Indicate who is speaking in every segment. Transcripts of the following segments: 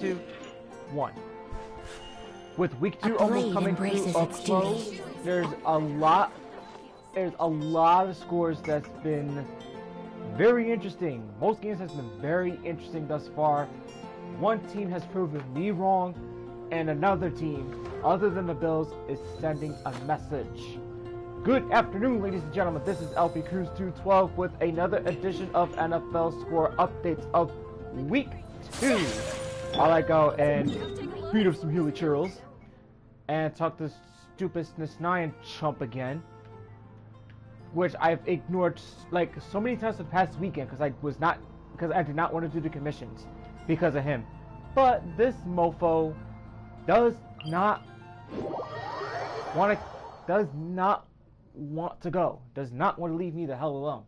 Speaker 1: 2, 1. With week 2 almost coming to a close, there's a lot of scores that's been very interesting. Most games has been very interesting thus far. One team has proven me wrong, and another team, other than the Bills, is sending a message. Good afternoon, ladies and gentlemen. This is Lpcruz212 with another edition of NFL Score Updates of Week 2. While I go and beat up some Lpcruz and talk to stupid Snus9 chump again, which I've ignored like so many times the past weekend because I did not want to do the commissions because of him. But this mofo does not want to leave me the hell alone.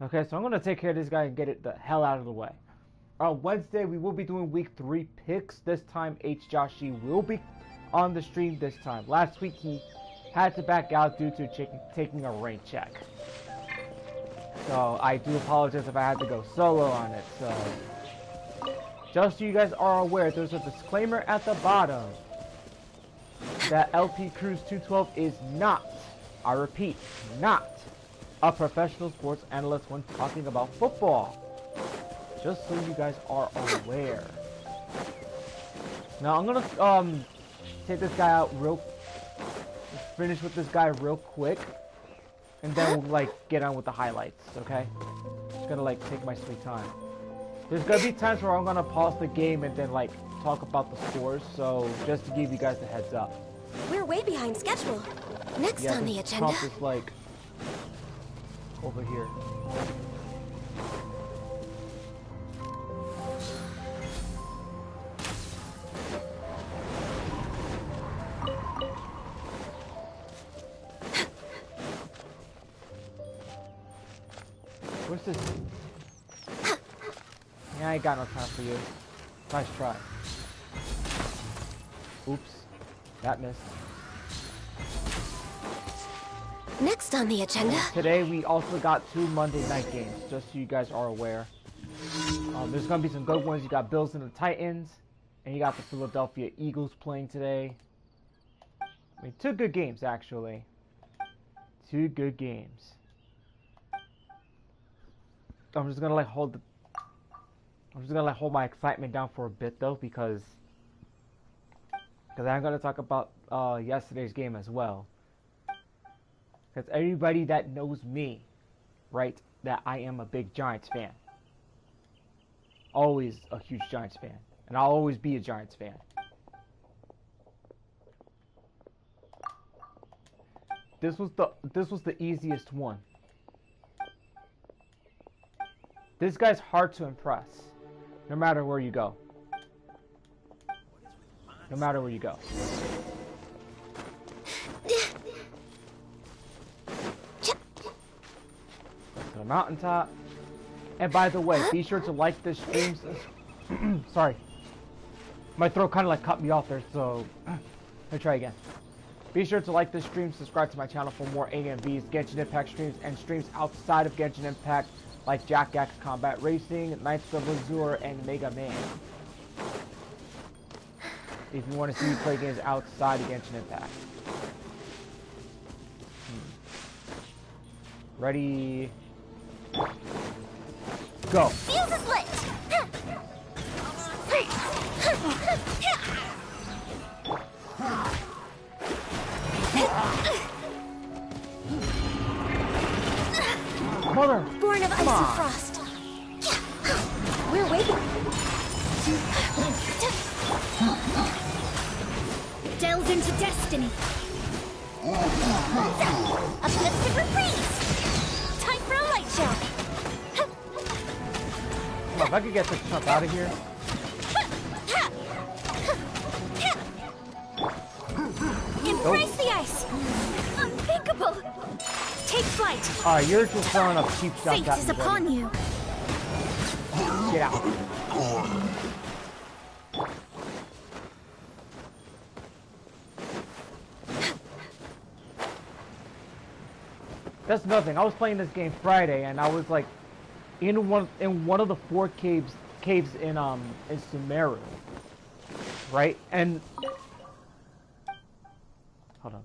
Speaker 1: Okay, so I'm gonna take care of this guy and get it the hell out of the way. Wednesday we will be doing week 3 picks. This time H. Joshi will be on the stream this time. Last week he had to back out due to taking a rain check. So I do apologize if I had to go solo on it. So just so you guys are aware, there's a disclaimer at the bottom that Lpcruz212 is not, I repeat, not a professional sports analyst when talking about football. Just so you guys are aware. Now I'm gonna take this guy out finish with this guy real quick, and then we'll like get on with the highlights. Okay, just gonna like take my sweet time. There's gonna be times where I'm gonna pause the game and then like talk about the scores, so just to give you guys the heads up.
Speaker 2: We're way behind schedule. Next on the agenda.
Speaker 1: Trump is like over here. Where's this? Yeah, I ain't got no time for you. Nice try. Oops. That missed.
Speaker 2: Next on the agenda.
Speaker 1: Today we also got 2 Monday night games, just so you guys are aware. There's gonna be some good ones. You got Bills and the Titans, and you got the Philadelphia Eagles playing today. I mean, 2 good games actually. 2 good games. I'm just gonna hold my excitement down for a bit though, because I'm gonna talk about yesterday's game as well. Because everybody that knows me, right, that I am a big Giants fan. Always a huge Giants fan, and I'll always be a Giants fan. This was the easiest one. This guy's hard to impress, no matter where you go. No matter where you go. To the mountaintop. And by the way, be sure to like this stream. Sorry. My throat kind of like cut me off there, so let me try again. Be sure to like this stream, subscribe to my channel for more AMVs, Genshin Impact streams, and streams outside of Genshin Impact, like Jack X Combat Racing, Knights of Azure, and Mega Man. If you want to see me play games outside of Genshin Impact. Ready? Go!
Speaker 2: Fuse is lit!
Speaker 1: Mother!
Speaker 2: Born of ice and frost. We're waiting. Delve into destiny. Uplifted reprise. Time for a light show.
Speaker 1: If I could get this chump out of here.
Speaker 2: Embrace the ice. Unthinkable. Take flight.
Speaker 1: Alright, you're just throwing up cheap shots
Speaker 2: Fate
Speaker 1: at
Speaker 2: is
Speaker 1: me,
Speaker 2: upon you.
Speaker 1: Get out. That's nothing. I was playing this game Friday, and I was like in one of the 4 caves caves in Sumeru, right? And hold on.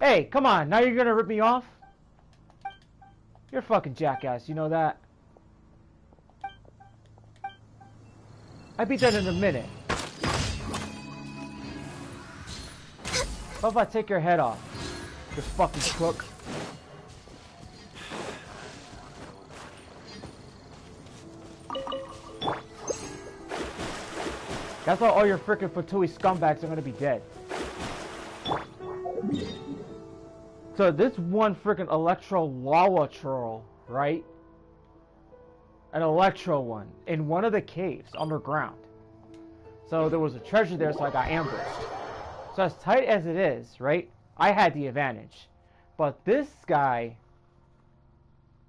Speaker 1: Hey, come on! Now you're gonna rip me off? You're a fucking jackass. You know that? I beat that in a minute. How about I take your head off? You fucking crook. That's why all your frickin' Fatui scumbags are gonna be dead. So this one frickin' Electro Lava Troll, right? An Electro one in one of the caves underground. So there was a treasure there, so I got ambushed. So as tight as it is, right? I had the advantage. But this guy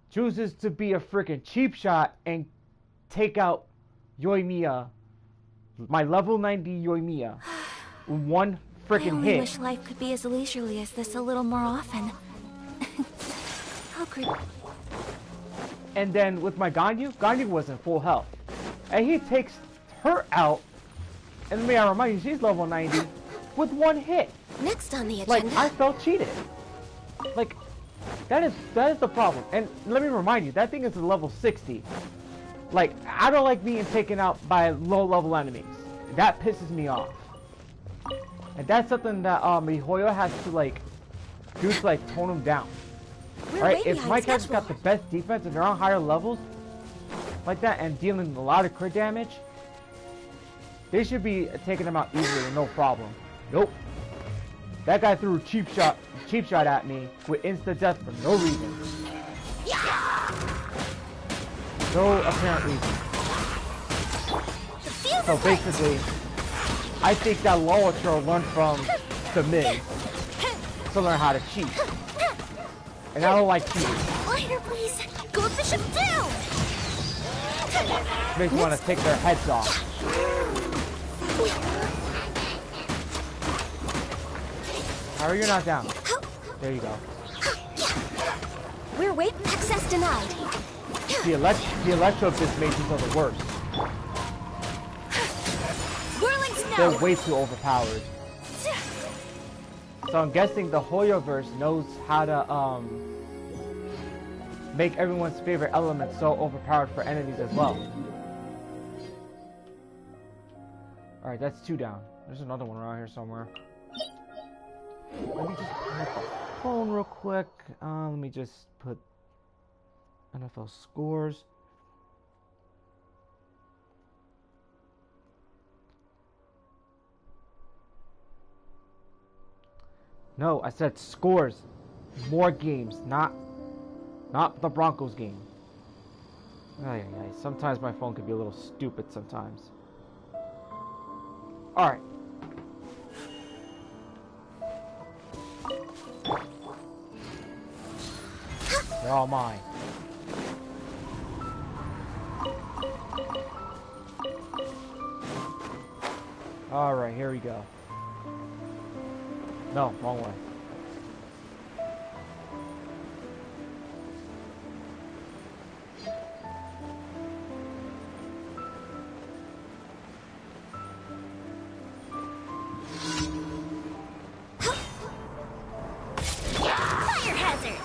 Speaker 1: chooses to be a freaking cheap shot and take out Yoimiya, my level 90 Yoimiya, with one freaking hit.
Speaker 2: I wish life could be as leisurely as this a little more often. How could...
Speaker 1: And then with my Ganyu was in full health. And he takes her out, and may I remind you, she's level 90, with one hit.
Speaker 2: Next on the agenda...
Speaker 1: Like, I felt cheated. Like, that is the problem. And let me remind you, that thing is a level 60. Like, I don't like being taken out by low-level enemies. That pisses me off. And that's something that MiHoYo has to, like, do to, like, tone him down. Right? If my character's got the best defense and they're on higher levels, like that, and dealing a lot of crit damage, they should be taking them out easily with no problem. Nope. That guy threw a cheap shot at me with instant death for no reason. No apparent reason. So basically, I think that Lpcruz learned from the Miz to learn how to cheat. And I don't like cheating.
Speaker 2: Lighter, please. Go up the ship down.
Speaker 1: Makes me want to take their heads off. How are you not down? There you go.
Speaker 2: We're waiting. Access denied.
Speaker 1: The electro mages are the worst.
Speaker 2: Whirling snow.
Speaker 1: They're way too overpowered. So I'm guessing the Hoyoverse knows how to make everyone's favorite element so overpowered for enemies as well. Alright, that's 2 down. There's another one around here somewhere. Let me just put the phone real quick. Let me just put NFL scores. No, I said scores. More games, not the Broncos game. Ay, sometimes my phone can be a little stupid sometimes. Alright. They're all mine. Alright, here we go. No, wrong way.
Speaker 2: Fire hazard.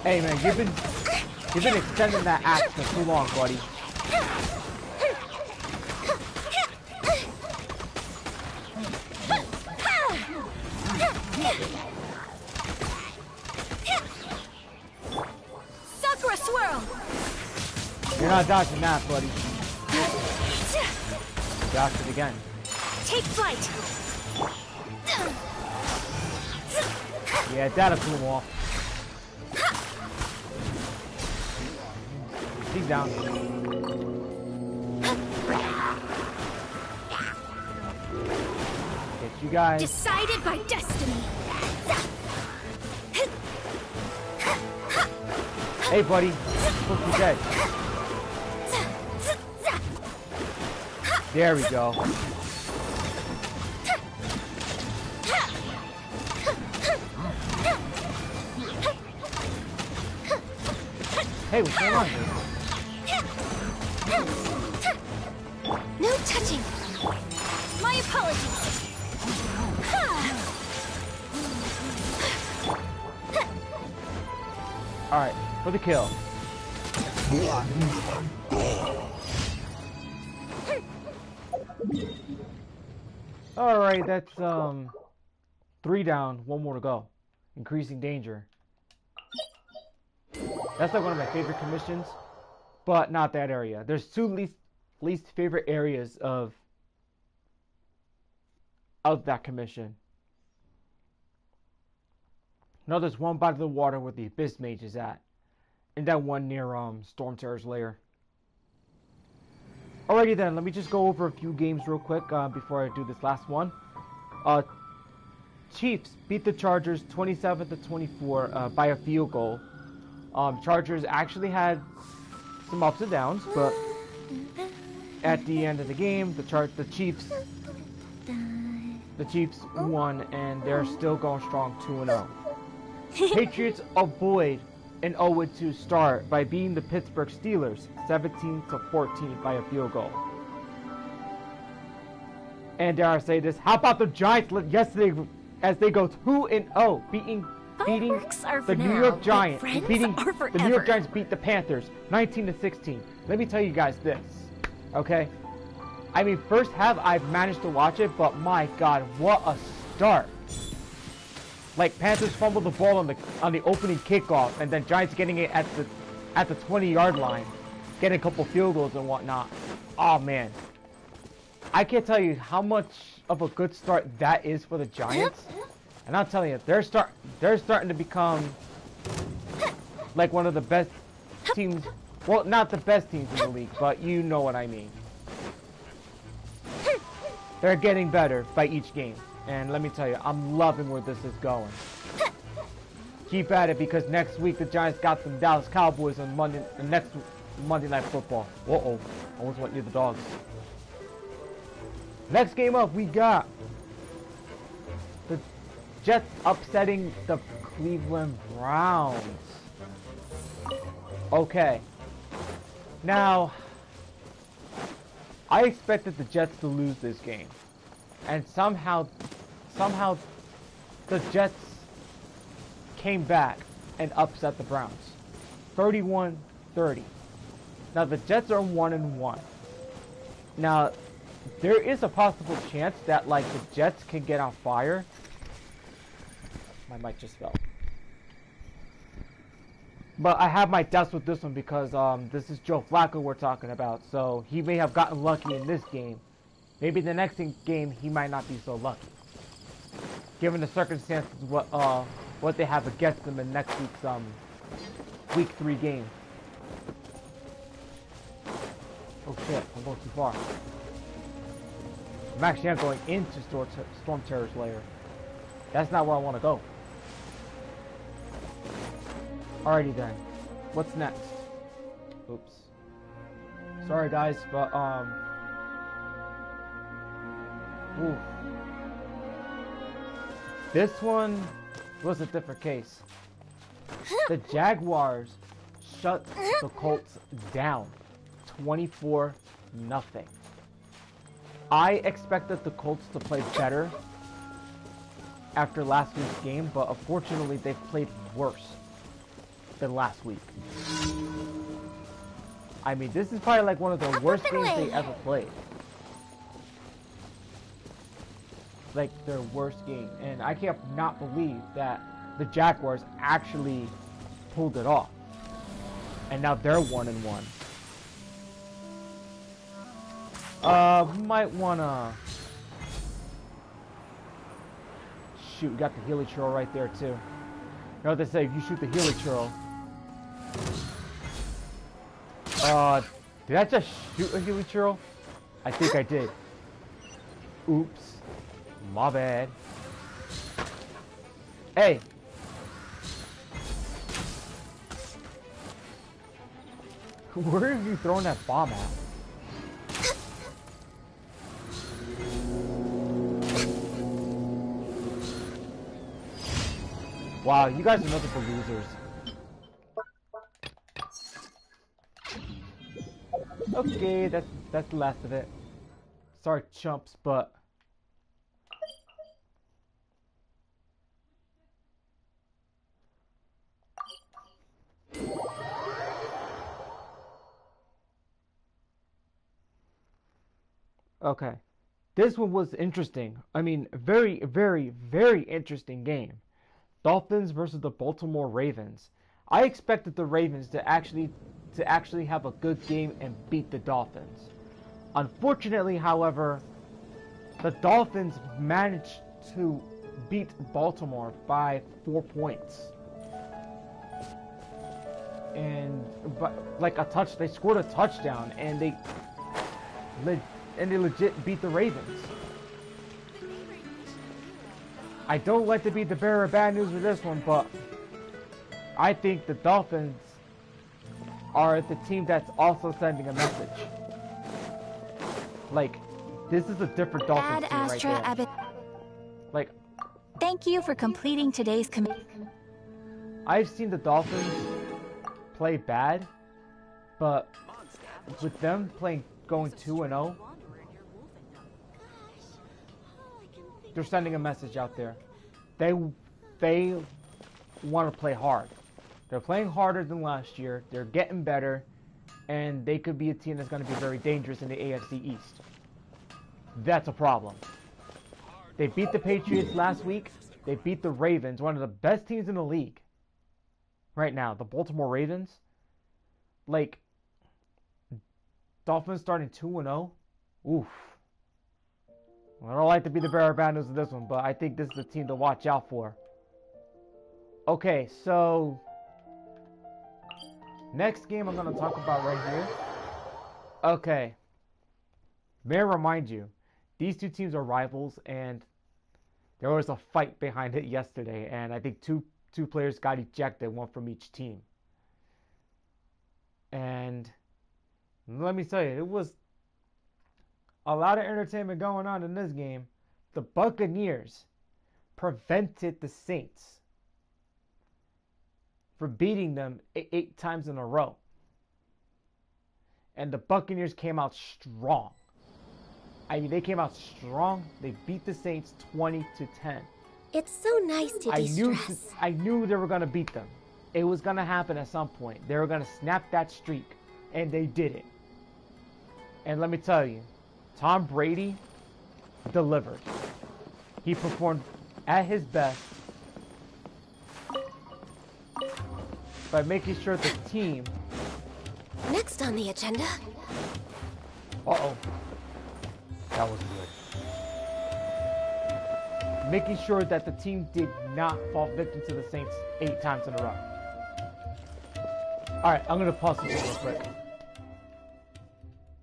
Speaker 1: Hey man, you've been extending that axe for too long, buddy.
Speaker 2: Sakura swirl.
Speaker 1: You're not dodging that, buddy. Dodged it again.
Speaker 2: Take flight.
Speaker 1: Yeah, that'll cool him off. He's down. Get you guys.
Speaker 2: Decided by destiny.
Speaker 1: Hey, buddy. Supposed to be dead. There we go. Hey, what's going on here?
Speaker 2: No touching. My apologies.
Speaker 1: Alright, for the kill. Alright, that's 3 down, 1 more to go. Increasing danger. That's like one of my favorite commissions, but not that area. There's 2 least favorite areas of that commission. No, there's one by the water where the Abyss Mage is at, and that one near Storm Terror's lair. Alrighty then, let me just go over a few games real quick before I do this last one. Chiefs beat the Chargers 27-24 by a field goal. Chargers actually had some ups and downs, but at the end of the game, the Chiefs won, and they're still going strong 2-0. Patriots avoid an 0-2 start by beating the Pittsburgh Steelers 17-14 by a field goal. And dare I say this, how about the Giants yesterday as they go 2-0, beating the New York Giants. The New York Giants beat the Panthers 19-16. Let me tell you guys this, okay? I mean, first half I've managed to watch it, but my God, what a start! Like, Panthers fumbled the ball on the opening kickoff, and then Giants getting it at the 20-yard line, getting a couple field goals and whatnot. Oh man, I can't tell you how much of a good start that is for the Giants. And I'm telling you, they're starting to become like one of the best teams. Well, not the best teams in the league, but you know what I mean. They're getting better by each game. And let me tell you, I'm loving where this is going. Keep at it, because next week the Giants got the Dallas Cowboys on next Monday Night Football. Uh-oh, almost went near the dogs. Next game up, we got the Jets upsetting the Cleveland Browns. Okay. Now, I expected the Jets to lose this game. And somehow the Jets came back and upset the Browns. 31-30. Now the Jets are 1-1. Now, there is a possible chance that like the Jets can get on fire. My mic just fell. But I have my doubts with this one because this is Joe Flacco we're talking about. So he may have gotten lucky in this game. Maybe the next game he might not be so lucky, given the circumstances what they have against them in next week's week 3 game. Oh shit! I'm going too far. I'm going into Storm Terror's lair. That's not where I want to go. Alrighty then. What's next? Oops. Sorry guys, but ooh. This one was a different case. The Jaguars shut the Colts down 24-0. I expected the Colts to play better after last week's game, but unfortunately they've played worse than last week. I mean, this is probably like one of the worst games they ever played. Like their worst game, and I can't not believe that the Jaguars actually pulled it off, and now they're 1-1. Might wanna shoot. We got the Healy Churl right there too. You know what they say? If you shoot the Healy Churl, did I just shoot a Healy Churl? I think I did. Oops. My bad. Hey! Where are you throwing that bomb at? Wow, you guys are nothing for losers. Okay, that's the last of it. Sorry, chumps, but okay. This one was interesting. I mean, very, very, very interesting game. Dolphins versus the Baltimore Ravens. I expected the Ravens to actually have a good game and beat the Dolphins. Unfortunately, however, the Dolphins managed to beat Baltimore by 4 points. And they scored a touchdown, and they legit beat the Ravens. I don't like to be the bearer of bad news with this one, but I think the Dolphins are the team that's also sending a message. Like, this is a different Dolphins team right there. Like,
Speaker 2: thank you for completing today's
Speaker 1: I've seen the Dolphins play bad, but with them going 2-0, they're sending a message out there. They want to play hard. They're playing harder than last year. They're getting better, and they could be a team that's going to be very dangerous in the AFC East. That's a problem. They beat the Patriots last week. They beat the Ravens, one of the best teams in the league right now, the Baltimore Ravens. Like, Dolphins starting 2-0. Oof. I don't like to be the bearer of bad news of this one, but I think this is the team to watch out for. Okay, so next game I'm going to talk about right here. Okay. May I remind you, these two teams are rivals, and there was a fight behind it yesterday, and I think two players got ejected, one from each team. And let me tell you, it was a lot of entertainment going on in this game. The Buccaneers prevented the Saints from beating them 8 times in a row. And the Buccaneers came out strong. I mean, they came out strong. They beat the Saints 20-10.
Speaker 3: It's so nice to de-stress.
Speaker 1: I knew they were going to beat them. It was going to happen at some point. They were going to snap that streak. And they did it. And let me tell you, Tom Brady delivered. He performed at his best by making sure the team...
Speaker 3: Next on the agenda.
Speaker 1: Uh-oh. That was good. Making sure that the team did not fall victim to the Saints 8 times in a row. Alright, I'm going to pause this real quick.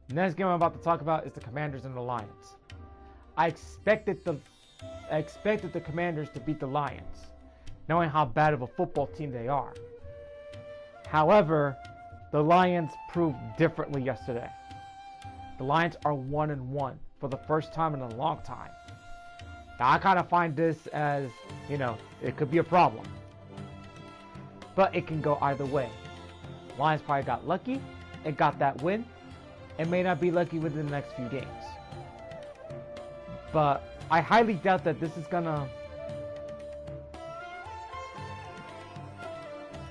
Speaker 1: The next game I'm about to talk about is the Commanders and the Lions. I expected the Commanders to beat the Lions, knowing how bad of a football team they are. However, the Lions proved differently yesterday. The Lions are 1-1 for the first time in a long time. Now, I kind of find this as, it could be a problem. But it can go either way. Lions probably got lucky and got that win, and may not be lucky within the next few games. But I highly doubt that this is gonna...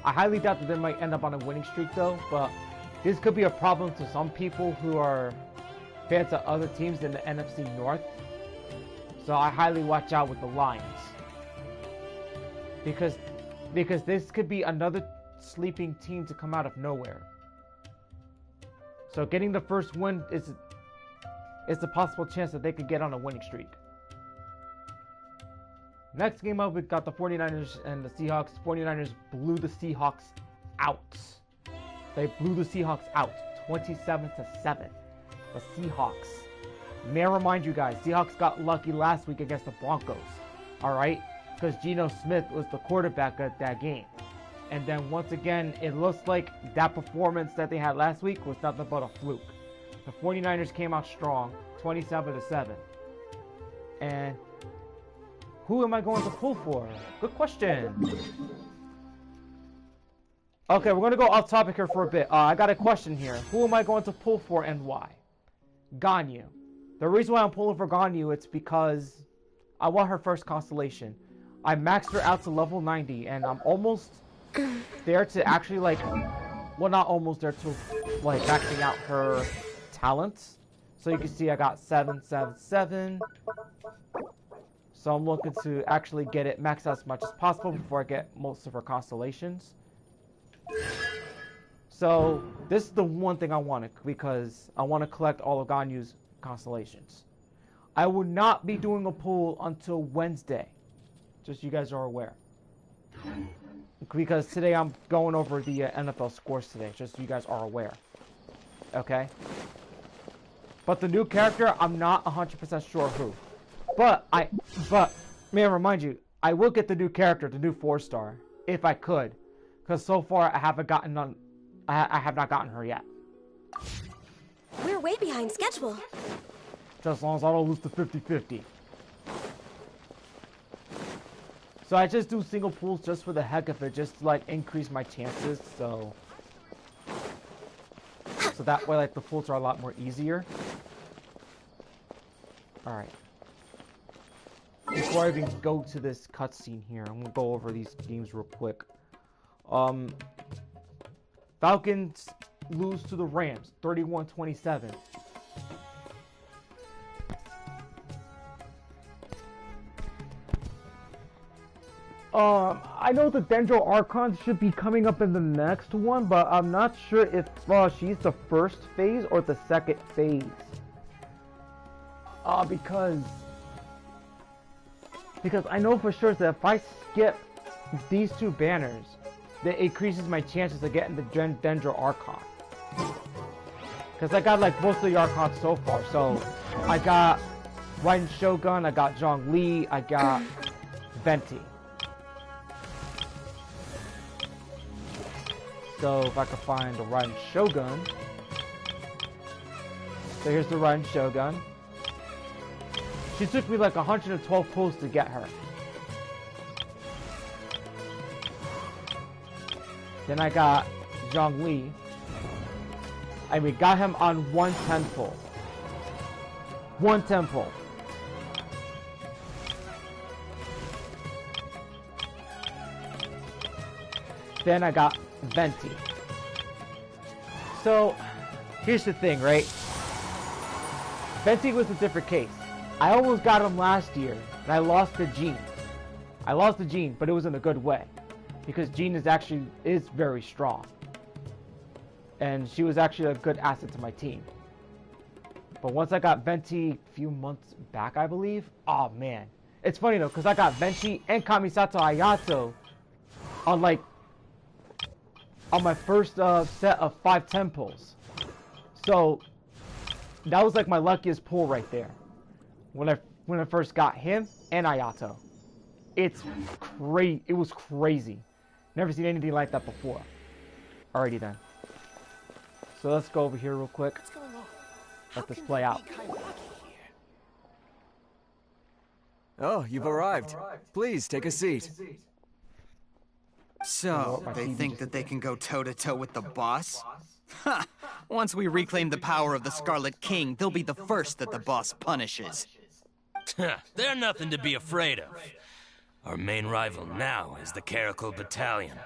Speaker 1: I highly doubt that they might end up on a winning streak though, but this could be a problem to some people who are fans of other teams in the NFC North. So I highly watch out with the Lions. Because this could be another sleeping team to come out of nowhere. So getting the first win is a possible chance that they could get on a winning streak. Next game up, we've got the 49ers and the Seahawks. 49ers blew the Seahawks out. They blew the Seahawks out, 27-7. The Seahawks. May I remind you guys, Seahawks got lucky last week against the Broncos. Alright? Because Geno Smith was the quarterback at that game. And then once again, it looks like that performance that they had last week was nothing but a fluke. The 49ers came out strong, 27-7. And who am I going to pull for? Good question. Okay, we're gonna go off topic here for a bit. I got a question here. Who am I going to pull for and why? Ganyu. The reason why I'm pulling for Ganyu, it's because I want her first constellation. I maxed her out to level 90, and I'm almost there to actually, like, well, not almost there to, like, maxing out her talents. So you can see I got 777. So I'm looking to actually get it maxed out as much as possible before I get most of her constellations. So this is the one thing I want, because I want to collect all of Ganyu's constellations. I will not be doing a pull until Wednesday, just so you guys are aware. Because today I'm going over the NFL scores today, just so you guys are aware. Okay? But the new character, I'm not 100% sure who. But may I remind you, I will get the new character, the new 4-star, if I could. Because so far I haven't gotten on, I have not gotten her yet.
Speaker 3: We're way behind schedule.
Speaker 1: Just as long as I don't lose to 50-50. So I just do single pools just for the heck of it, just to, like, increase my chances, so that way, like, the pools are a lot more easier. Alright. Before I even go to this cutscene here, I'm gonna go over these games real quick. Falcons lose to the Rams, 31-27. I know the Dendro Archon should be coming up in the next one, but I'm not sure if she's the first phase or the second phase. Because I know for sure that if I skip these two banners, that increases my chances of getting the Dendro Archon. Because I got, like, most of the Archons so far. So I got Raiden Shogun, I got Zhongli, I got Venti. So if I could find the Raiden Shogun. So here's the Raiden Shogun. She took me like 112 pulls to get her. Then I got Zhongli. And we got him on 110 pull. 110 pull. Then I got Venti. So, here's the thing, right? Venti was a different case. I almost got him last year, and I lost to Jean. I lost to Jean, but it was in a good way. Because Jean is very strong. And she was actually a good asset to my team. But once I got Venti a few months back, I believe, oh man. It's funny though, because I got Venti and Kamisato Ayato on my first set of 5-10 pulls. So that was like my luckiest pull right there. When I first got him and Ayato. It was crazy. Never seen anything like that before. Alrighty then. So let's go over here real quick. Let this play out.
Speaker 4: Oh, you've arrived. Please take a seat.
Speaker 5: So, they think that they can go toe-to-toe with the boss? Ha! Once we reclaim the power of the Scarlet King, they'll be the first that the boss punishes.
Speaker 6: They're nothing to be afraid of. Our main rival now is the Caracal Battalion.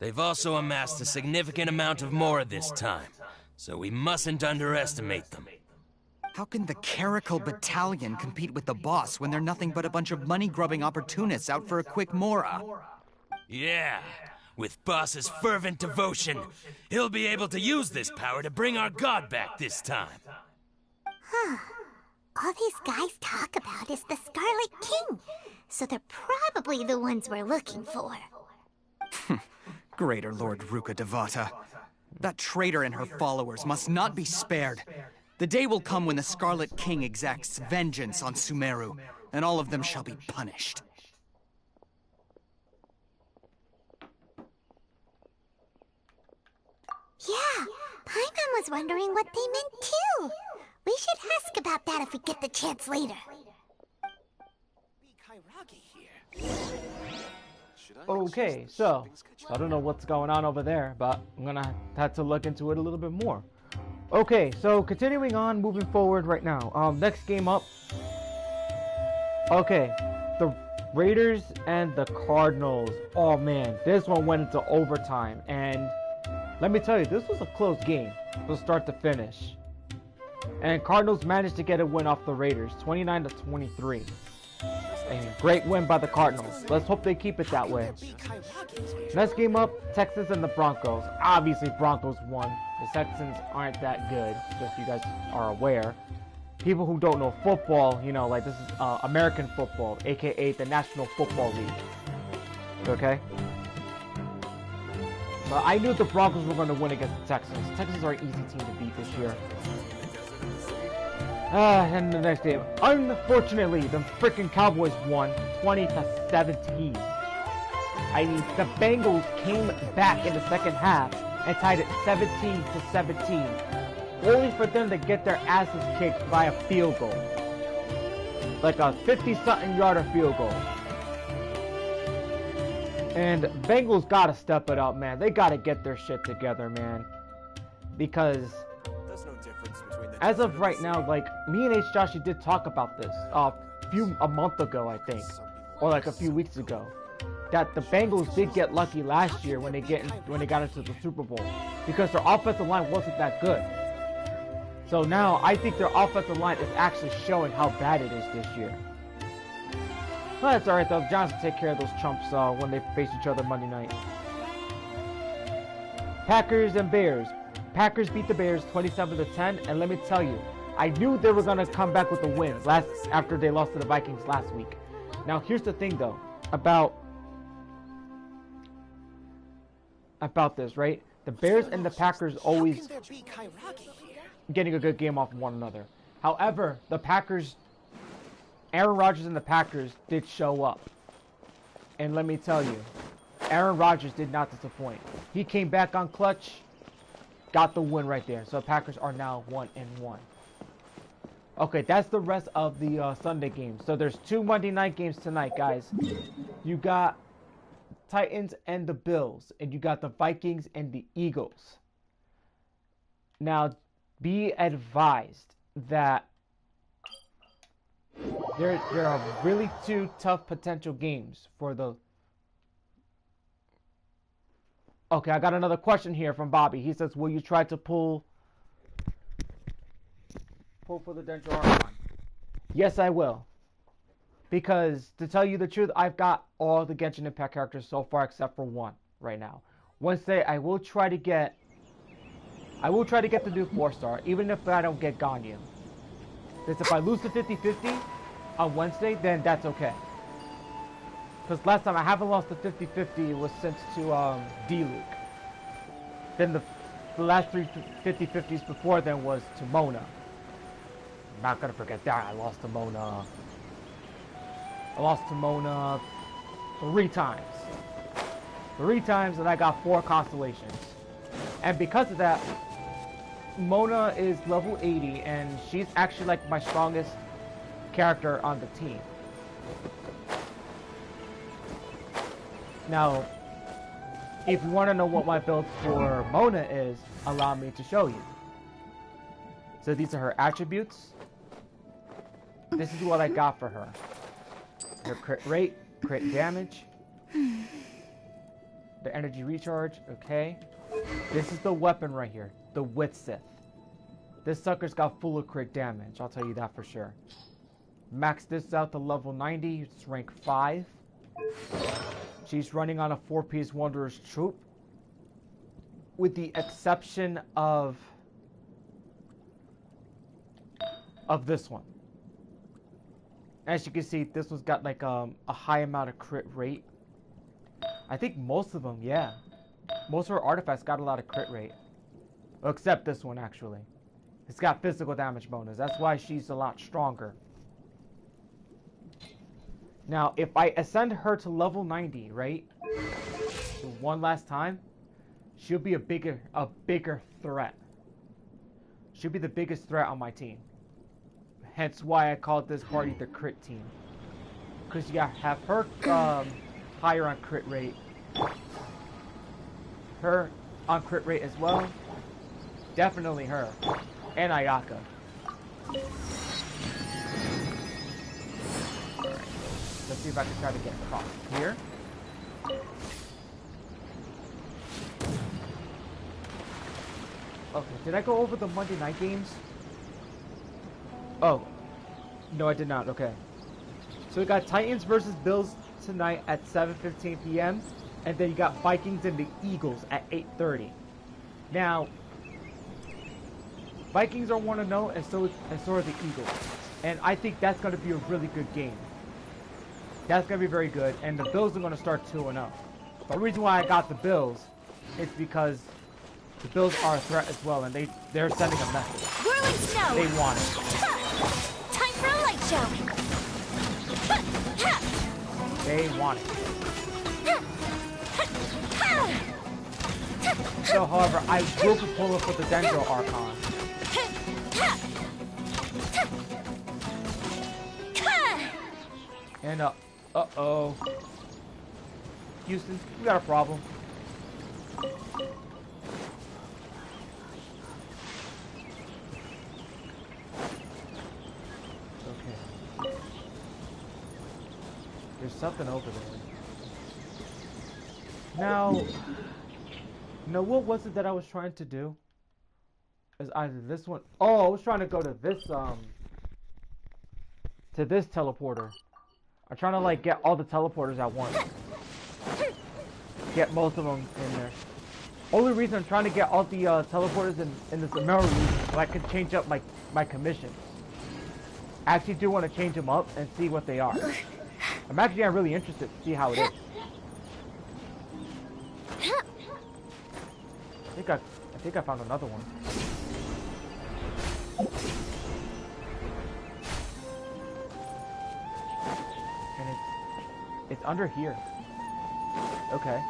Speaker 6: They've also amassed a significant amount of more this time, so we mustn't underestimate them.
Speaker 5: How can the Caracal Battalion compete with the boss when they're nothing but a bunch of money-grubbing opportunists out for a quick mora?
Speaker 6: Yeah, with Boss's fervent devotion, he'll be able to use this power to bring our god back this time.
Speaker 2: Huh. All these guys talk about is the Scarlet King, so they're probably the ones we're looking for.
Speaker 5: Greater Lord Ruka Devata. That traitor and her followers must not be spared. The day will come when the Scarlet King exacts vengeance on Sumeru, and all of them shall be punished.
Speaker 2: Yeah, Paimon was wondering what they meant too. We should ask about that if we get the chance later.
Speaker 1: Okay, so I don't know what's going on over there, but I'm gonna have to look into it a little bit more. Okay, so continuing on, moving forward right now. Next game up. Okay, the Raiders and the Cardinals. Oh man, this one went into overtime, and let me tell you, this was a close game from start to finish. And Cardinals managed to get a win off the Raiders, 29-23. And great win by the Cardinals. Let's hope they keep it that way. Next game up, Texans and the Broncos. Obviously, Broncos won. The Texans aren't that good, just so you guys are aware. People who don't know football, you know, like this is American football, aka the National Football League. Okay? But I knew the Broncos were going to win against the Texans. The Texans are an easy team to beat this year. And the next game. Unfortunately, the freaking Cowboys won 20-17. I mean, the Bengals came back in the second half and tied it 17-17. Only for them to get their asses kicked by a field goal. Like a 50-something yarder field goal. And Bengals gotta step it up, man. They gotta get their shit together, man. Because as of right now, like, me and H. Joshy did talk about this a month ago, I think. Or like a few weeks ago. That the Bengals did get lucky last year when they got into the Super Bowl. Because their offensive line wasn't that good. So now, I think their offensive line is actually showing how bad it is this year. Well, that's alright though. The Giants will take care of those chumps when they face each other Monday night. Packers and Bears. Packers beat the Bears 27-10, and let me tell you, I knew they were gonna come back with a win after they lost to the Vikings last week. Now, here's the thing though about this, right? The Bears and the Packers always getting a good game off of one another. However, the Packers, Aaron Rodgers and the Packers did show up. And let me tell you, Aaron Rodgers did not disappoint. He came back on clutch, got the win right there. So the Packers are now 1-1. Okay, that's the rest of the Sunday games. So there's 2 Monday night games tonight, guys. You got Titans and the Bills, and you got the Vikings and the Eagles. Now, be advised that there are really 2 tough potential games for the... Okay, I got another question here from Bobby. He says, will you try to pull for the dental armor? Yes, I will. Because, to tell you the truth, I've got all the Genshin Impact characters so far except for 1 right now. Wednesday, I will try to get the new 4-star, even if I don't get Ganyu. Because if I lose the 50-50 on Wednesday, then that's okay. Because last time I haven't lost the 50-50 was sent to D-Luke. Then the last 3 50-50s before then was to Mona. I'm not gonna forget that. I lost to Mona 3 times. 3 times, and I got 4 constellations. And because of that, Mona is level 80, and she's actually like my strongest character on the team. Now, if you want to know what my build for Mona is, allow me to show you. So these are her attributes. This is what I got for her. Her crit rate, crit damage, the energy recharge, okay. This is the weapon right here, the Wit Sith. This sucker's got full of crit damage, I'll tell you that for sure. Max this out to level 90, it's rank 5. She's running on a 4-piece Wanderer's Troop. With the exception of this one. As you can see, this one's got like a high amount of crit rate. I think most of them, yeah. Most of her artifacts got a lot of crit rate. Except this one, actually. It's got physical damage bonus. That's why she's a lot stronger. Now, if I ascend her to level 90, right? One last time, she'll be a bigger threat. She'll be the biggest threat on my team. Hence why I called this party the crit team. Because you have her higher on crit rate. Her on crit rate as well. Definitely her. And Ayaka. Alright, let's see if I can try to get across here. Okay, did I go over the Monday night games? Oh, no I did not, okay. So we got Titans versus Bills tonight at 7:15 p.m. And then you got Vikings and the Eagles at 8:30. Now, Vikings are 1-0 and so are the Eagles. And I think that's going to be a really good game. That's going to be very good. And the Bills are going to start 2-0. The reason why I got the Bills is because the Bills are a threat as well, and they're sending a message.
Speaker 2: Whirling snow!
Speaker 1: They want it.
Speaker 2: Time for a light show!
Speaker 1: They want it. So, however, I will be pulling for the Dendro Archon. And, uh-oh. Houston, we got a problem. Okay. There's something over there. Now, what was it that I was trying to do? Is either this one. Oh, I was trying to go to this teleporter. I'm trying to like get all the teleporters at once. Get most of them in there. Only reason I'm trying to get all the teleporters in the Sumeru region so I can change up my commissions. I actually do want to change them up and see what they are. I'm actually really interested to see how it is. I think I found another one. And it's under here. Okay.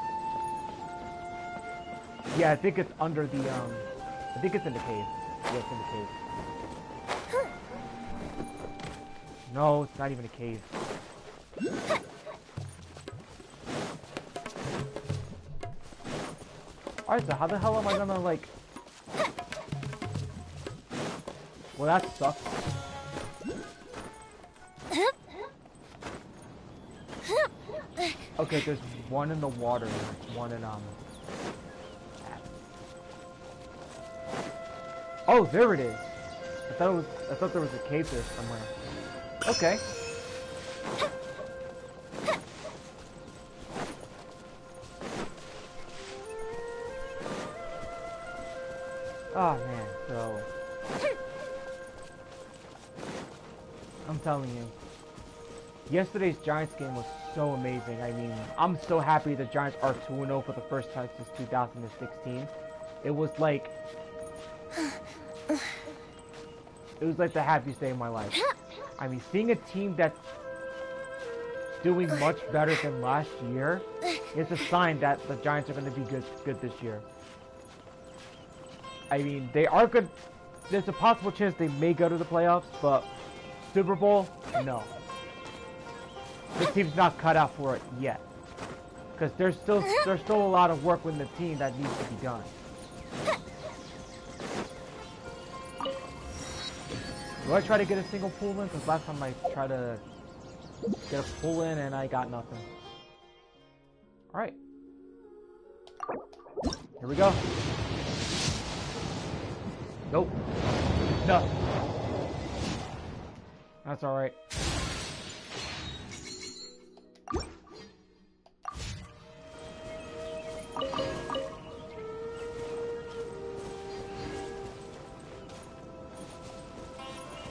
Speaker 1: Yeah, I think it's under the I think it's in the cave. Yeah, it's in the cave. No, it's not even a cave. Alright, so how the hell am I gonna like... Well, that sucks. Okay, there's one in the water and there's one in Oh, there it is. I thought there was a cave there somewhere. Okay. Oh man, so I'm telling you, yesterday's Giants game was so amazing. I mean, I'm so happy the Giants are 2-0 for the first time since 2016. It was like the happiest day of my life. I mean, seeing a team that's doing much better than last year is a sign that the Giants are going to be good this year. I mean, they are good. There's a possible chance they may go to the playoffs, but Super Bowl, no. This team's not cut out for it yet, because there's still a lot of work with the team that needs to be done. Do I try to get a single pull in? Because last time I tried to get a pull in and I got nothing. Alright. Here we go. Nope. No. That's alright.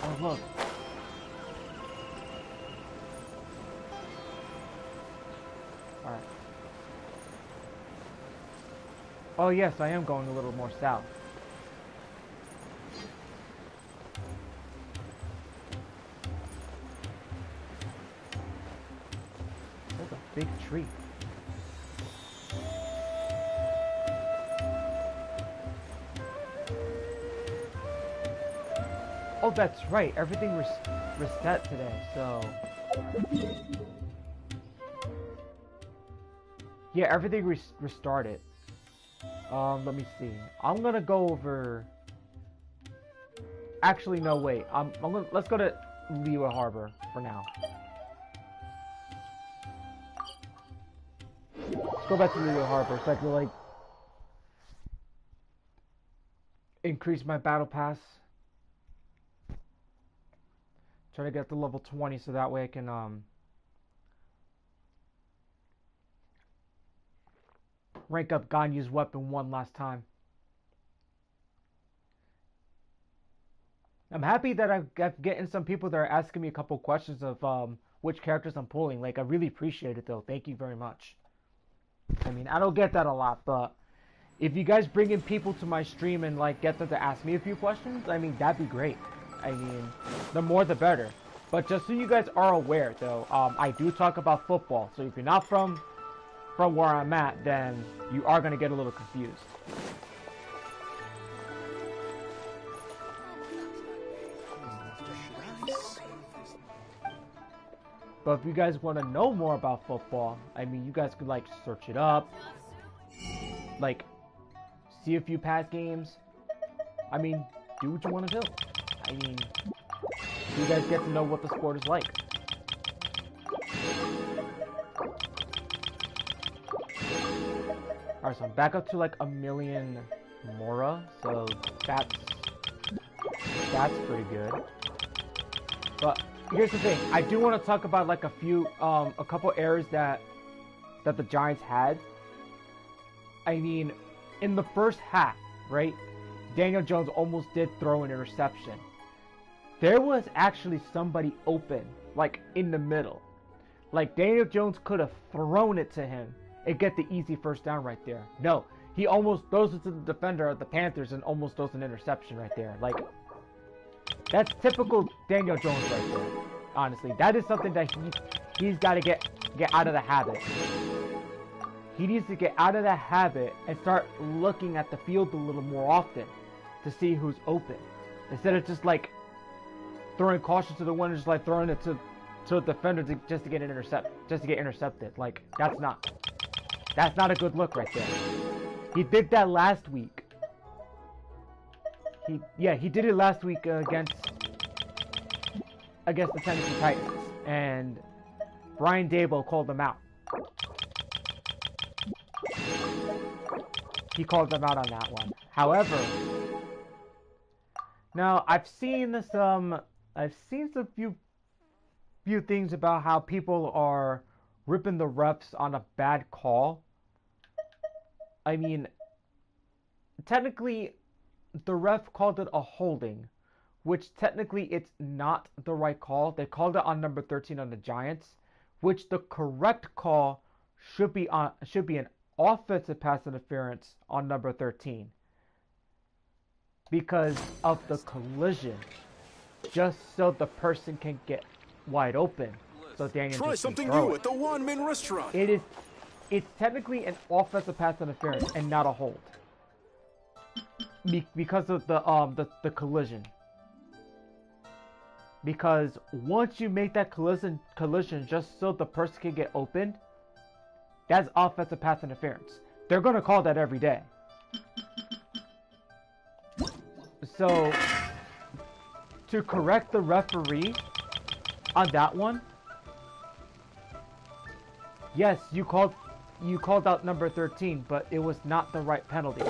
Speaker 1: Oh, look. Alright. Oh, yes, I am going a little more south. There's a big tree. Oh, that's right. Everything reset today, so... Yeah, everything restarted. Let me see. I'm gonna go over. Actually, no, wait. Let's go to Liyue Harbor for now. Let's go back to Liyue Harbor so I can like increase my battle pass. Try to get to level 20 so that way I can rank up Ganyu's weapon one last time. I'm happy that I've getting some people that are asking me a couple questions of which characters I'm pulling. Like, I really appreciate it though. Thank you very much. I mean, I don't get that a lot, but if you guys bring in people to my stream and like get them to ask me a few questions, I mean, that'd be great. I mean, the more the better. But just so you guys are aware though, I do talk about football. So if you're not from where I'm at, then you are going to get a little confused. But if you guys want to know more about football, I mean, you guys could like search it up, like see a few past games. I mean, do what you want to do. I mean, you guys get to know what the sport is like. Alright, so I'm back up to like 1,000,000 Mora, so that's pretty good. But here's the thing, I do want to talk about like a couple errors that the Giants had. I mean, in the first half, right, Daniel Jones almost did throw an interception. There was actually somebody open, like in the middle. Like Daniel Jones could have thrown it to him and get the easy first down right there. No, he almost throws it to the defender of the Panthers and almost throws an interception right there. Like, that's typical Daniel Jones right there. Honestly, that is something that he's got to get out of the habit. He needs to get out of the habit and start looking at the field a little more often to see who's open, instead of just like throwing caution to the wind, just like throwing it to the defender just to get intercepted. Like, that's not a good look right there. He did that last week. He did it last week against the Tennessee Titans, and Brian Daboll called him out. He called them out on that one. However, now I've seen some few things about how people are ripping the refs on a bad call. I mean, technically, the ref called it a holding, which technically it's not the right call. They called it on number 13 on the Giants, which the correct call should be an offensive pass interference on number 13 because of the collision, just so the person can get wide open. So Daniel
Speaker 7: try something new at the One-Man Restaurant.
Speaker 1: It's technically an offensive pass interference and not a hold, because of the collision. Because once you make that collision just so the person can get open, that's offensive pass interference. They're gonna call that every day. So to correct the referee on that one, yes, you called out number 13, but it was not the right penalty.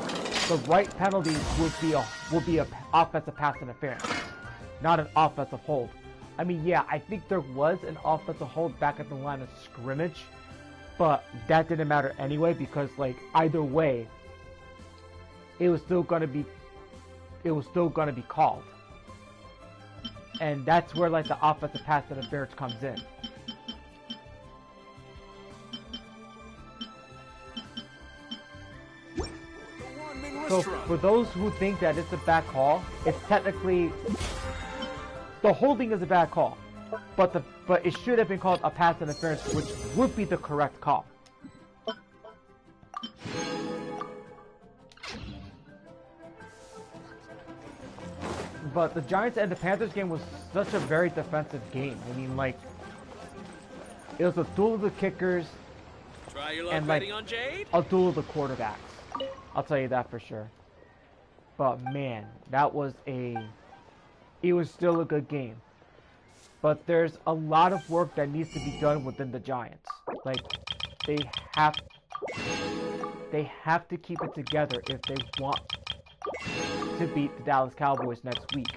Speaker 1: The right penalty would be a offensive pass interference, not an offensive hold. I mean, yeah, I think there was an offensive hold back at the line of scrimmage, but that didn't matter anyway, because like either way, it was still gonna be called. And that's where like the offensive pass interference comes in. So for those who think that it's a bad call, it's technically, the holding is a bad call, but it should have been called a pass interference, which would be the correct call. But the Giants and the Panthers game was such a very defensive game. I mean, like, it was a duel of the kickers.
Speaker 7: Try your luck
Speaker 1: and like
Speaker 7: betting on Jade?
Speaker 1: a duel of the quarterbacks. I'll tell you that for sure. But man, that was it was still a good game. But there's a lot of work that needs to be done within the Giants. Like they have to keep it together if they want to beat the Dallas Cowboys next week.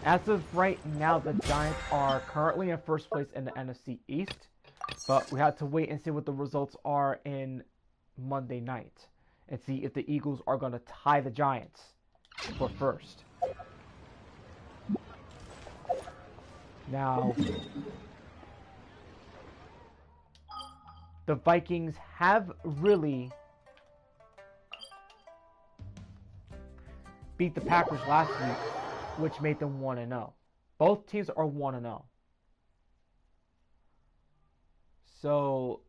Speaker 1: As of right now, the Giants are currently in first place in the NFC East, but we have to wait and see what the results are in Monday night and see if the Eagles are going to tie the Giants for first. Now, the Vikings have really beat the Packers last week, which made them 1-0. Both teams are 1-0. So,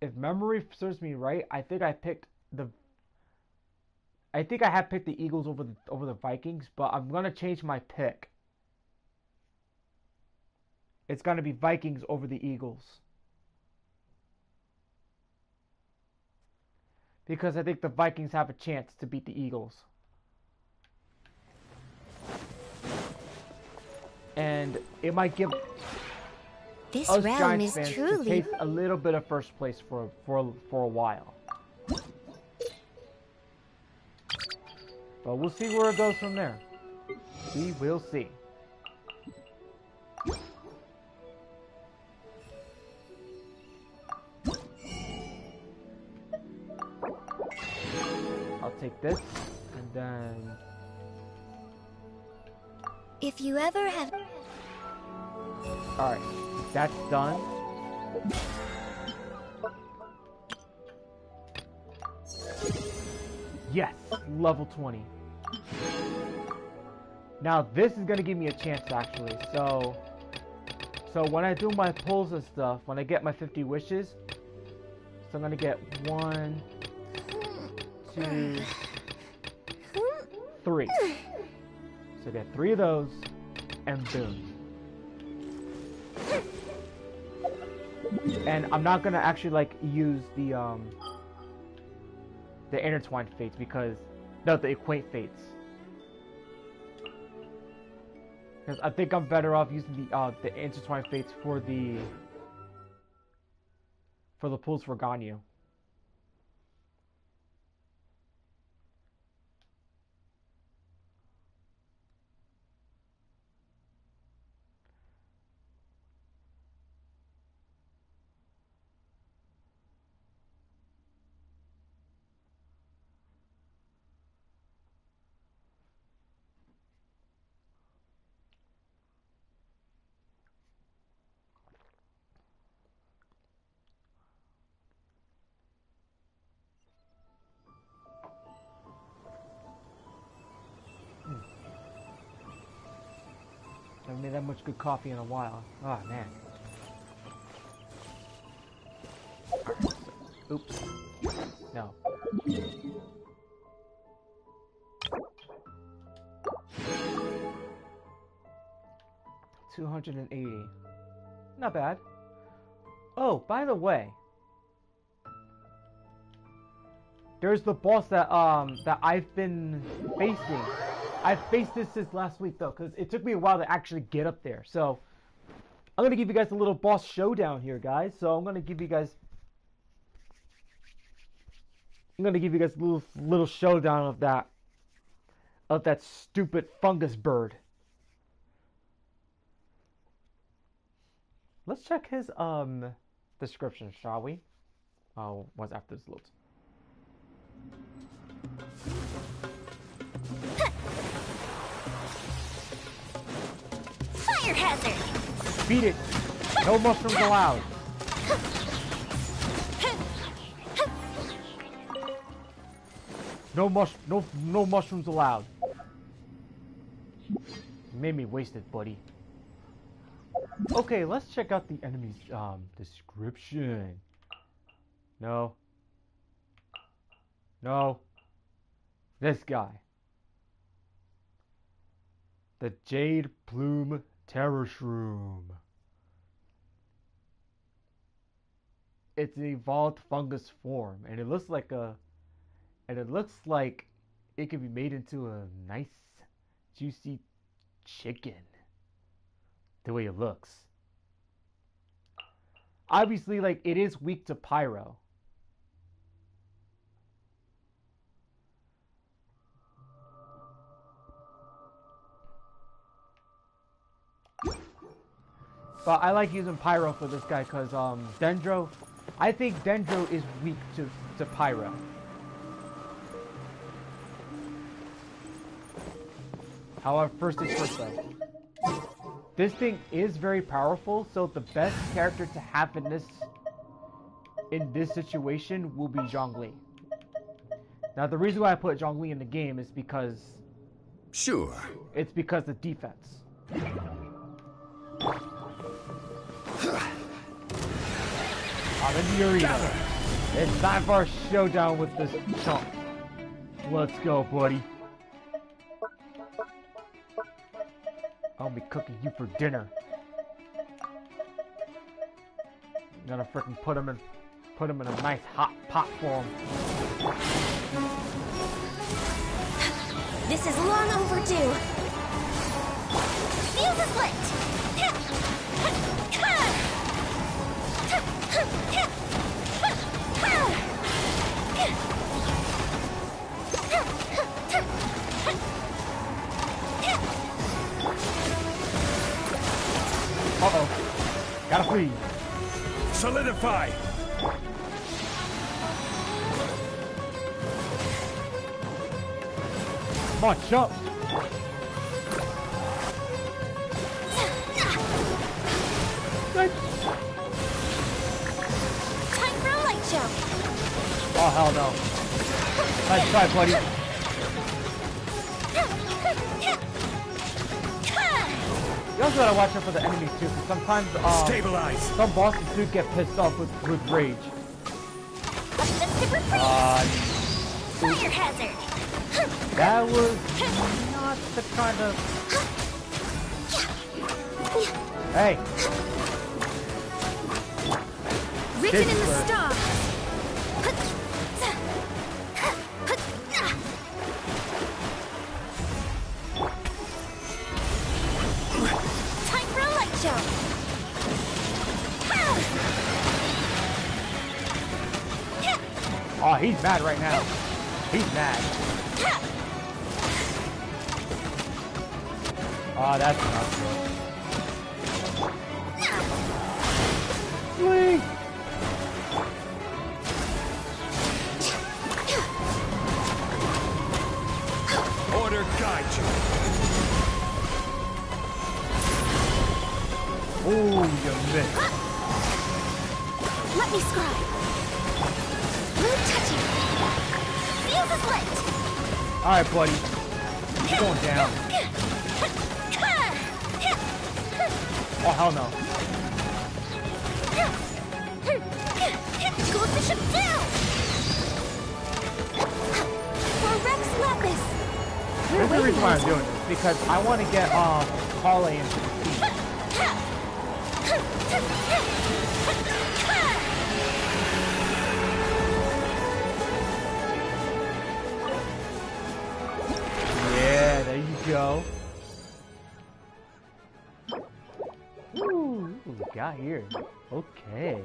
Speaker 1: if memory serves me right, I think I have picked the Eagles over the Vikings, but I'm gonna change my pick. It's gonna be Vikings over the Eagles. Because I think the Vikings have a chance to beat the Eagles. And it might give
Speaker 2: This
Speaker 1: us
Speaker 2: realm
Speaker 1: Giants
Speaker 2: is
Speaker 1: fans to
Speaker 2: truly
Speaker 1: taste a little bit of first place for a while. But we'll see where it goes from there. We will see. I'll take this, and then...
Speaker 2: If you ever have...
Speaker 1: Alright, that's done. Yes, level 20. Now this is gonna give me a chance actually. So when I do my pulls and stuff, when I get my 50 wishes, so I'm gonna get 1, 2, 3. So get 3 of those, and boom. And I'm not gonna actually like use the intertwined fates because no, the equate fates. Because I think I'm better off using the intertwined fates for the pulls for Ganyu. Haven't made that much good coffee in a while. Oh man. Oops. No. $280. Not bad. Oh, by the way, there's the boss that I've been facing. I've faced this since last week though, because it took me a while to actually get up there. So I'm gonna give you guys a little boss showdown here, guys. So I'm gonna give you guys a little showdown of that stupid fungus bird. Let's check his description, shall we? Oh, what's after this loads?
Speaker 2: Fire hazard!
Speaker 1: Beat it! No mushrooms allowed! No mushrooms allowed. You made me waste it, buddy. Okay, let's check out the enemy's description. No. No. This guy. The Jade Plume Terror Shroom. It's an evolved fungus form, and it looks like it could be made into a nice, juicy chicken. The way it looks. Obviously, like, it is weak to pyro. But I like using pyro for this guy because Dendro, I think Dendro is weak to pyro. However, first things first though. This thing is very powerful, so the best character to have in this situation will be Zhongli. Now the reason why I put Zhongli in the game is because it's because of defense. I'm in the arena. It's time for a showdown with this chump. Let's go, buddy. I'll be cooking you for dinner. I'm gonna frickin' put him in a nice hot pot for him.
Speaker 3: This is long overdue.
Speaker 2: Fuse is lit!
Speaker 1: Uh-oh. Gotta freeze.
Speaker 7: Solidify!
Speaker 1: Come on, jump!
Speaker 3: Time for a light show.
Speaker 1: Oh, hell no. Nice try, buddy. You also gotta watch out for the enemies too, because sometimes
Speaker 7: Stabilize.
Speaker 1: some bosses do get pissed off with rage.
Speaker 2: Fire hazard!
Speaker 1: That was not the kind of... Hey!
Speaker 3: Written in the stars.
Speaker 2: Time for a light show!
Speaker 1: Oh, he's mad right now. He's mad. Oh, that's not good. Flee!
Speaker 7: Order guide you.
Speaker 1: Oh, you missed.
Speaker 3: Let me scribe. No touching.
Speaker 2: Fuse is lit!
Speaker 1: Alright, buddy. You're going down. Oh, hell no.
Speaker 2: Gold Bishop down!
Speaker 3: For Rex Lapis.
Speaker 1: Here's the reason why I'm doing this, because I want to get Kale into the team. Yeah, there you go. Ooh, what we got here? Okay.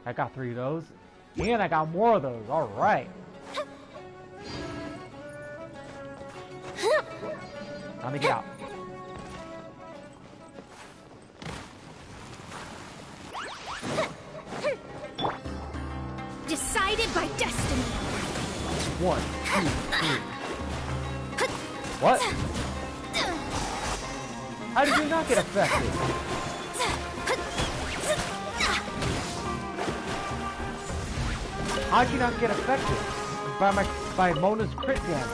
Speaker 1: I got 3 of those. And I got more of those. Alright. Time to get out.
Speaker 3: Decided by destiny.
Speaker 1: 1, 2, 3. What? How did you not get affected? How'd you not get affected? By Mona's crit damage.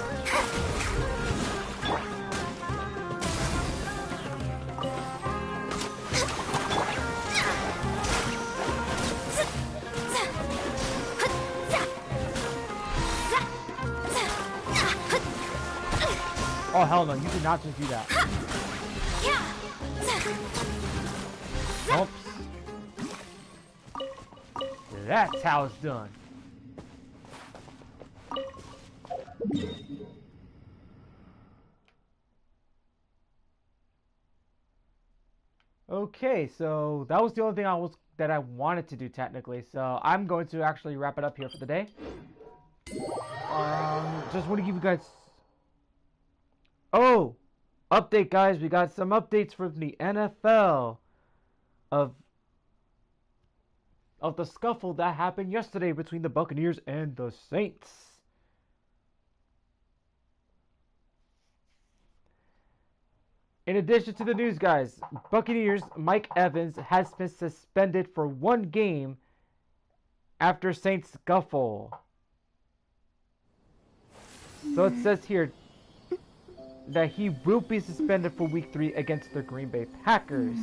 Speaker 1: Oh hell no, you did not just do that. Oops. That's how it's done. Okay, so that was the only thing I wanted to do technically. So I'm going to actually wrap it up here for the day. Just want to give you guys. Oh, update, guys! We got some updates from the NFL of the scuffle that happened yesterday between the Buccaneers and the Saints. In addition to the news, guys, Buccaneers Mike Evans has been suspended for 1 game after Saints scuffle. So it says here that he will be suspended for Week 3 against the Green Bay Packers.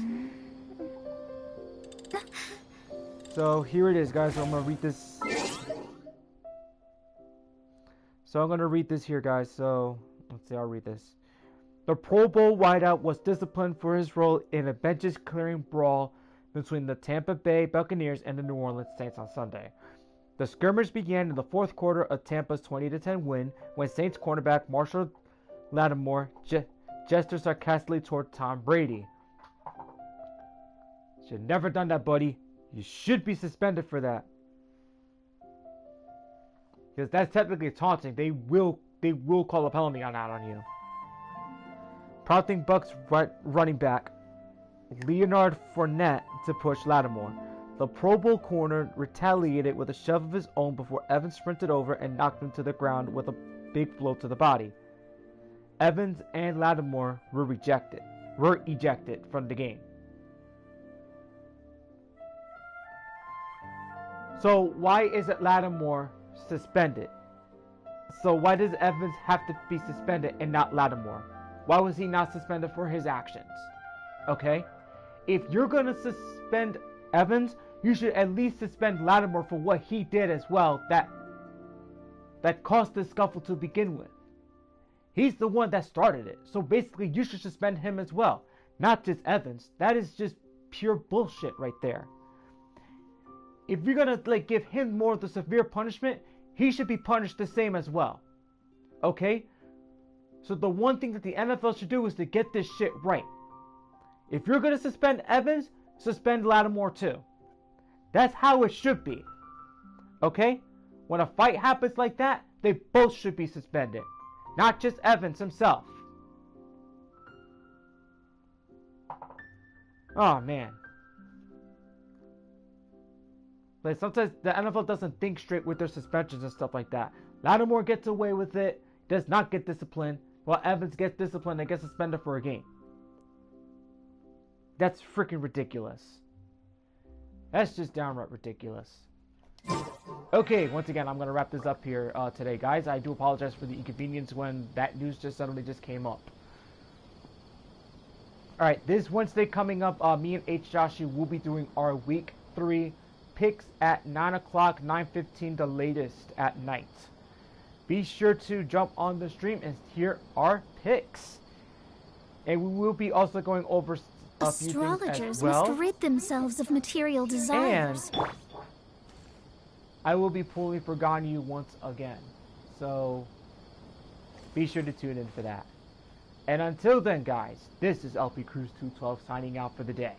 Speaker 1: So here it is, guys. So I'm going to read this. So I'm going to read this here, guys. So let's see, I'll read this. The Pro Bowl wideout was disciplined for his role in a benches-clearing brawl between the Tampa Bay Buccaneers and the New Orleans Saints on Sunday. The skirmish began in the fourth quarter of Tampa's 20-10 win when Saints cornerback Marshall Lattimore gestured sarcastically toward Tom Brady. Should never done that, buddy. You should be suspended for that. Because that's technically taunting. They will call a penalty on that on you. Prompting Bucks running back Leonard Fournette to push Lattimore. The Pro Bowl corner retaliated with a shove of his own before Evans sprinted over and knocked him to the ground with a big blow to the body. Evans and Lattimore were ejected from the game. So why isn't Lattimore suspended? So why does Evans have to be suspended and not Lattimore? Why was he not suspended for his actions? Okay? If you're going to suspend Evans, you should at least suspend Lattimore for what he did as well that caused the scuffle to begin with. He's the one that started it. So basically, you should suspend him as well. Not just Evans. That is just pure bullshit right there. If you're going to give him more of the severe punishment, he should be punished the same as well. Okay? So the one thing that the NFL should do is to get this shit right. If you're going to suspend Evans, suspend Lattimore too. That's how it should be. Okay? When a fight happens like that, they both should be suspended. Not just Evans himself. Oh, man. Like, sometimes the NFL doesn't think straight with their suspensions and stuff like that. Lattimore gets away with it, does not get disciplined, while Evans gets disciplined and gets suspended for a game. That's freaking ridiculous. That's just downright ridiculous. Okay, once again, I'm going to wrap this up here today, guys. I do apologize for the inconvenience when that news suddenly came up. Alright, this Wednesday coming up, me and H. Joshi will be doing our Week 3 picks at 9 o'clock, 9:15 the latest at night. Be sure to jump on the stream and hear our picks. And we will be also going over a few things as well.
Speaker 3: Must rid themselves of material desires.
Speaker 1: And I will be pulling for Ganyu once again. So be sure to tune in for that. And until then, guys, this is Lpcruz212 signing out for the day.